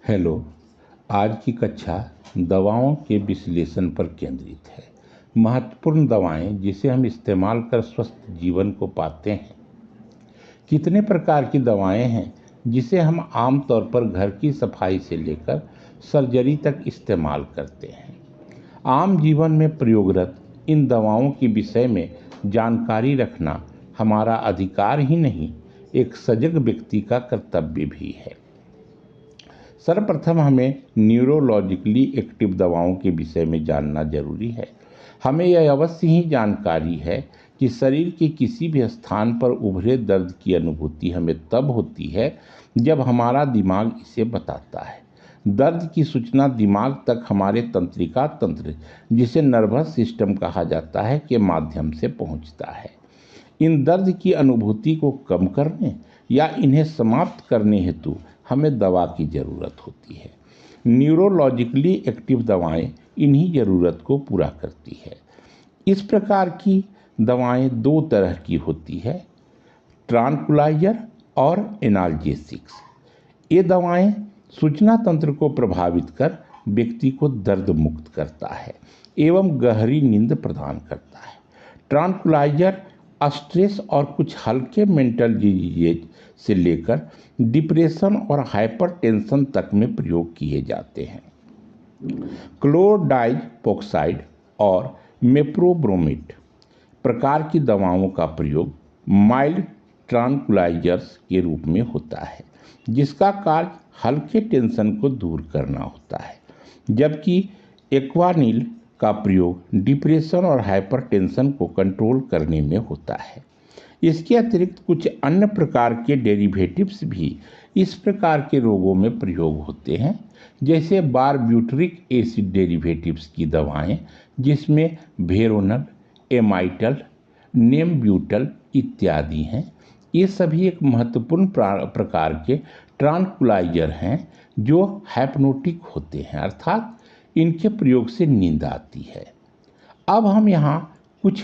Hello. आज की कक्षा दवाओं के विश्लेषण पर केंद्रित है। महत्वपूर्ण दवाएं जिसे हम इस्तेमाल कर स्वस्थ जीवन को पाते हैं। कितने प्रकार की दवाएं हैं जिसे हम आमतौर पर घर की सफाई से लेकर सर्जरी तक इस्तेमाल करते हैं। आम जीवन में प्रयोगरत इन दवाओं के विषय में जानकारी रखना हमारा अधिकार ही नहीं, एक सजग व्यक्ति का कर्तव्य भी है। सर्वप्रथम हमें न्यूरोलॉजिकली एक्टिव दवाओं के विषय में जानना जरूरी है। हमें यह अवश्य ही जानकारी है कि शरीर के किसी भी स्थान पर उभरे दर्द की अनुभूति हमें तब होती है जब हमारा दिमाग इसे बताता है। दर्द की सूचना दिमाग तक हमारे तंत्रिका तंत्र, जिसे नर्वस सिस्टम कहा जाता है, के माध्यम से पहुंचता है। इन दर्द की अनुभूति को कम करने या इन्हें समाप्त करने हेतु हमें दवा की ज़रूरत होती है। न्यूरोलॉजिकली एक्टिव दवाएं इन्हीं ज़रूरत को पूरा करती है। इस प्रकार की दवाएं दो तरह की होती है, ट्रांकुलाइजर और एनाल्जेसिक्स। ये दवाएं सूचना तंत्र को प्रभावित कर व्यक्ति को दर्द मुक्त करता है एवं गहरी नींद प्रदान करता है। ट्रांकुलाइजर स्ट्रेस और कुछ हल्के मेंटल डिजीज से लेकर डिप्रेशन और हाइपरटेंशन तक में प्रयोग किए जाते हैं। क्लोरडाइजपोक्साइड और मेप्रोब्रोमेट प्रकार की दवाओं का प्रयोग माइल्ड ट्रांकुलाइजर्स के रूप में होता है, जिसका कार्य हल्के टेंशन को दूर करना होता है, जबकि एक्वानिल का प्रयोग डिप्रेशन और हाइपरटेंशन को कंट्रोल करने में होता है। इसके अतिरिक्त कुछ अन्य प्रकार के डेरिवेटिव्स भी इस प्रकार के रोगों में प्रयोग होते हैं, जैसे बारब्यूटरिक एसिड डेरिवेटिव्स की दवाएं, जिसमें वेरोनल, एमाइटल, नेमब्यूटल इत्यादि हैं। ये सभी एक महत्वपूर्ण प्रकार के ट्रांकुलाइजर हैं जो हाइप्नोटिक होते हैं, अर्थात इनके प्रयोग से नींद आती है। अब हम यहाँ कुछ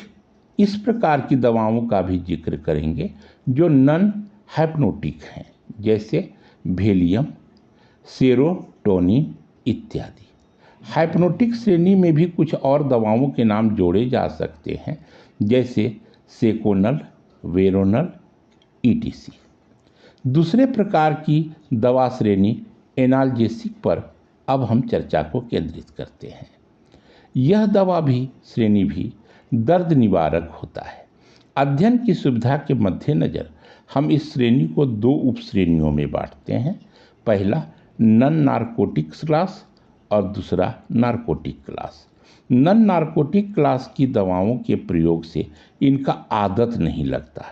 इस प्रकार की दवाओं का भी जिक्र करेंगे जो नॉन हाइप्नोटिक हैं, जैसे वेलियम, सेरोटोनिन इत्यादि। हाइप्नोटिक श्रेणी में भी कुछ और दवाओं के नाम जोड़े जा सकते हैं, जैसे सेकोनल, वेरोनल ईटीसी। दूसरे प्रकार की दवा श्रेणी एनाल्जेसिक पर अब हम चर्चा को केंद्रित करते हैं। यह दवा भी श्रेणी भी दर्द निवारक होता है। अध्ययन की सुविधा के मद्देनजर हम इस श्रेणी को दो उप श्रेणियों में बांटते हैं। पहला नॉन नार्कोटिक क्लास और दूसरा narcotic class. Non narcotic class की दवाओं के प्रयोग से इनका आदत नहीं लगता।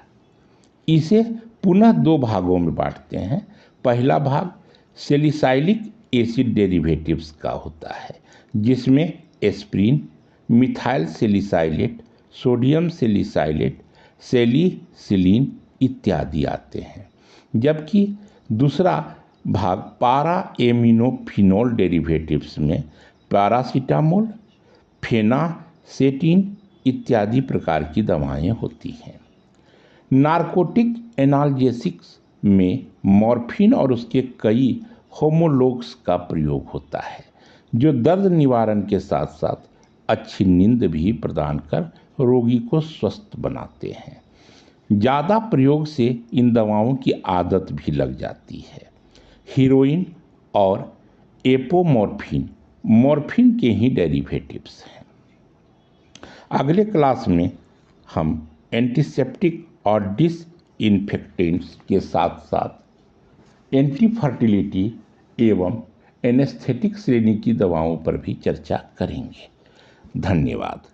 इसे पुनः दो भागों में बांटते हैं। पहला भाग सैलिसाइलिक एसिड डेरिवेटिव्स का होता है, जिसमें aspirin, methyl salicylate, sodium salicylate, सैलिसिलिन इत्यादि आते हैं, जबकि दूसरा भाग पारा एमिनोफिनोल डेरिवेटिव्स में पैरासीटामोल, फेनासेटिन इत्यादि प्रकार की दवाएं होती हैं। नार्कोटिक एनाल्जेसिक्स में मॉर्फिन और उसके कई होमोलोग्स का प्रयोग होता है, जो दर्द निवारण के साथ साथ अच्छी नींद भी प्रदान कर रोगी को स्वस्थ बनाते हैं। ज़्यादा प्रयोग से इन दवाओं की आदत भी लग जाती है। हीरोइन और एपोमॉर्फिन मॉर्फिन के ही डेरिवेटिव्स हैं। अगले क्लास में हम एंटीसेप्टिक और डिसइंफेक्टेंट्स के साथ साथ एंटी फर्टिलिटी एवं एनेस्थेटिक श्रेणी की दवाओं पर भी चर्चा करेंगे। धन्यवाद।